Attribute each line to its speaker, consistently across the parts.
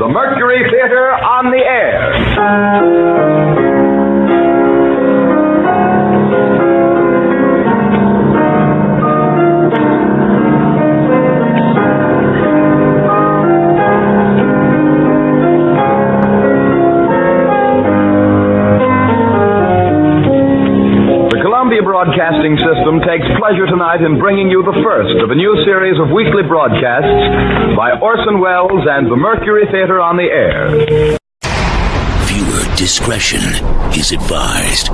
Speaker 1: the Mercury Theater on the air. Broadcasting System takes pleasure tonight in bringing you the first of a new series of weekly broadcasts by Orson Welles and the Mercury Theater on the air.
Speaker 2: Viewer discretion is advised.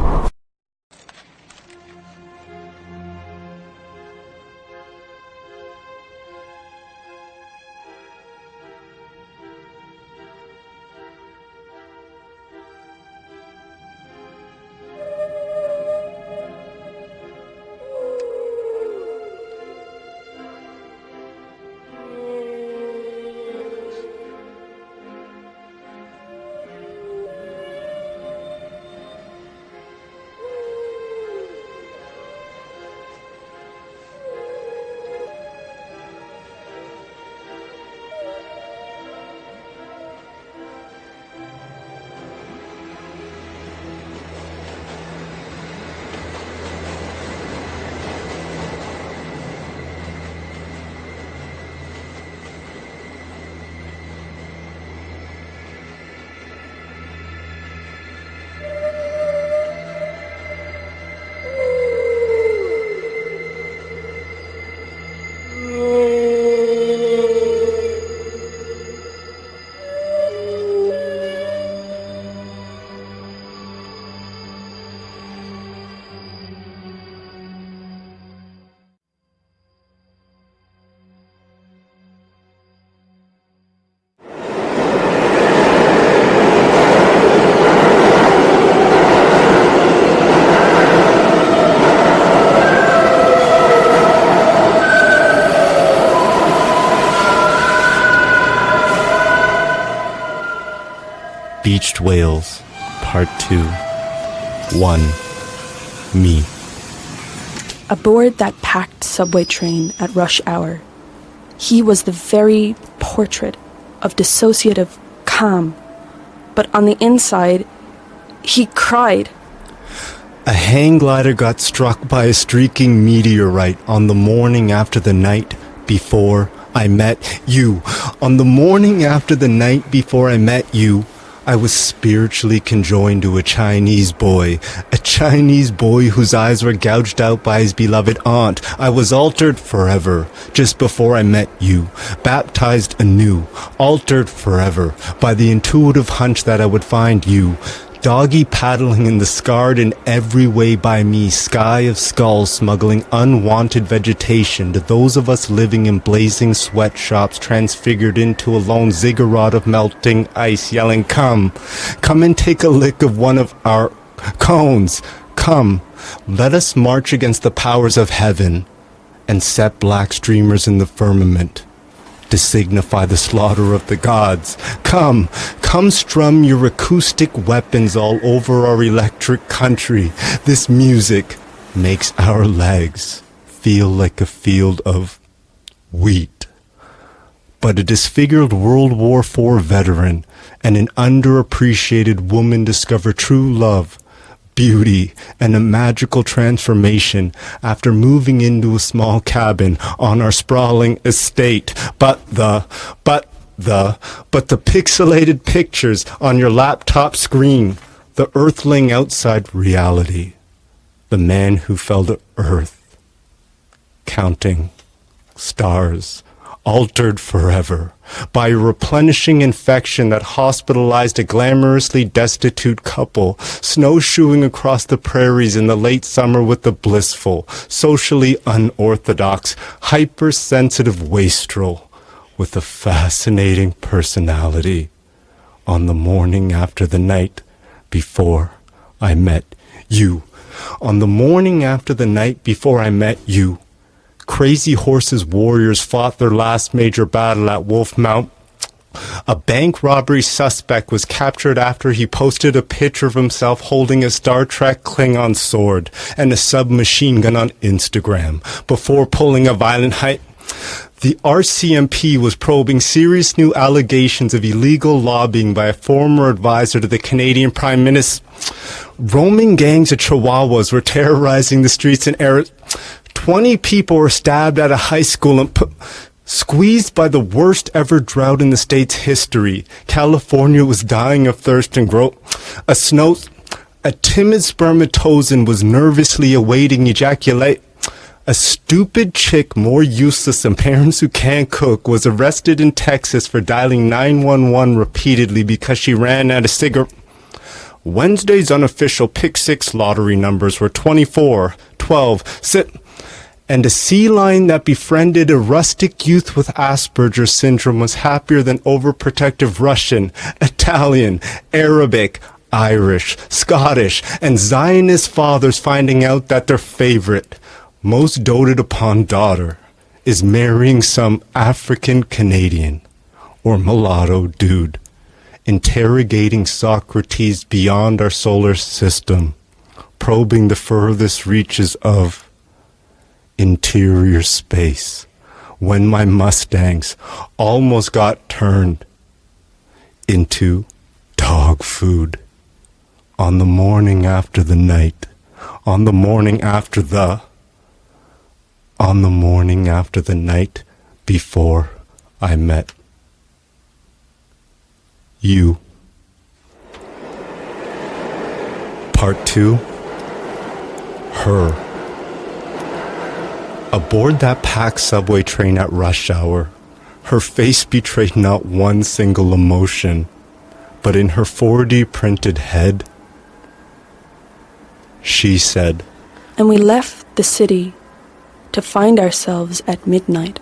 Speaker 3: Beached Whales, Part 2. 1. Me.
Speaker 4: Aboard that packed subway train at rush hour, he was the very portrait of dissociative calm. But on the inside, he cried.
Speaker 3: A hang glider got struck by a streaking meteorite on the morning after the night before I met you. On the morning after the night before I met you, I was spiritually conjoined to a Chinese boy whose eyes were gouged out by his beloved aunt. I was altered forever just before I met you, baptized anew, altered forever by the intuitive hunch that I would find you. Doggy paddling in the scarred in every way by me sky of skulls, smuggling unwanted vegetation to those of us living in blazing sweatshops, transfigured into a lone ziggurat of melting ice, yelling, come and take a lick of one of our cones. Come, let us march against the powers of heaven and set black streamers in the firmament to signify the slaughter of the gods. Come strum your acoustic weapons all over our electric country. This music makes our legs feel like a field of wheat. But a disfigured World War IV veteran and an underappreciated woman discover true love, beauty, and a magical transformation after moving into a small cabin on our sprawling estate. But the pixelated pictures on your laptop screen, the earthling outside reality, the man who fell to earth, counting stars, altered forever by a replenishing infection that hospitalized a glamorously destitute couple, snowshoeing across the prairies in the late summer with the blissful, socially unorthodox, hypersensitive wastrel with a fascinating personality on the morning after the night before I met you. On the morning after the night before I met you, Crazy Horse's warriors fought their last major battle at Wolf Mount. A bank robbery suspect was captured after he posted a picture of himself holding a Star Trek Klingon sword and a submachine gun on Instagram before pulling a violent The RCMP was probing serious new allegations of illegal lobbying by a former advisor to the Canadian Prime Minister. Roaming gangs of Chihuahuas were terrorizing the streets in Arizona. 20 people were stabbed at a high school and squeezed by the worst ever drought in the state's history. California was dying of thirst and growth. A timid spermatozoan was nervously awaiting ejaculate. A stupid chick more useless than parents who can't cook was arrested in Texas for dialing 911 repeatedly because she ran out of cigarettes. Wednesday's unofficial Pick 6 lottery numbers were 24, 12, 6, and a sea lion that befriended a rustic youth with Asperger's syndrome was happier than overprotective Russian, Italian, Arabic, Irish, Scottish, and Zionist fathers finding out that their favorite, most doted upon daughter is marrying some African Canadian or mulatto dude, interrogating Socrates beyond our solar system, probing the furthest reaches of interior space, when my Mustangs almost got turned into dog food. On the morning after the night, on the morning after the night before I met you. Part 2. Her. Aboard that packed subway train at rush hour, her face betrayed not one single emotion, but in her 4D printed head, she said,
Speaker 4: And we left the city to find ourselves at midnight,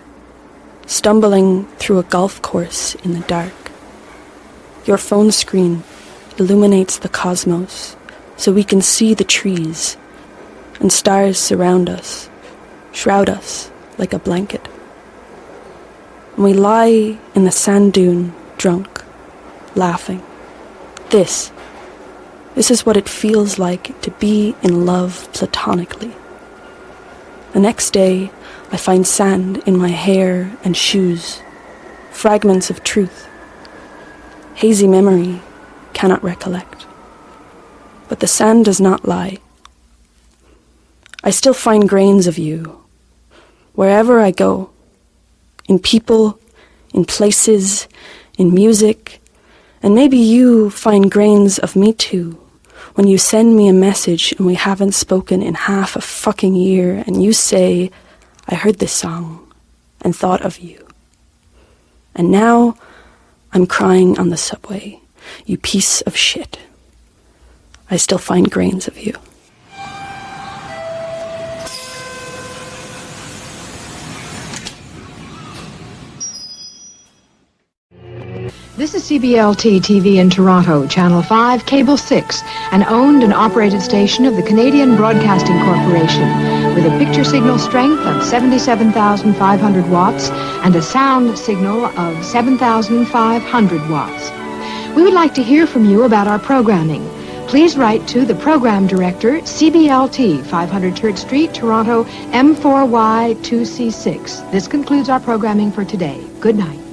Speaker 4: stumbling through a golf course in the dark. Your phone screen illuminates the cosmos so we can see the trees, and stars surround us, shroud us like a blanket. And we lie in the sand dune, drunk, laughing. This is what it feels like to be in love platonically. The next day, I find sand in my hair and shoes, fragments of truth. Hazy memory cannot recollect. But the sand does not lie. I still find grains of you, wherever I go, in people, in places, in music, and maybe you find grains of me too, when you send me a message and we haven't spoken in half a fucking year, and you say, I heard this song and thought of you. And now I'm crying on the subway, you piece of shit. I still find grains of you.
Speaker 5: This is CBLT TV in Toronto, Channel 5, Cable 6, an owned and operated station of the Canadian Broadcasting Corporation, with a picture signal strength of 77,500 watts and a sound signal of 7,500 watts. We would like to hear from you about our programming. Please write to the Program Director, CBLT, 500 Church Street, Toronto, M4Y2C6. This concludes our programming for today. Good night.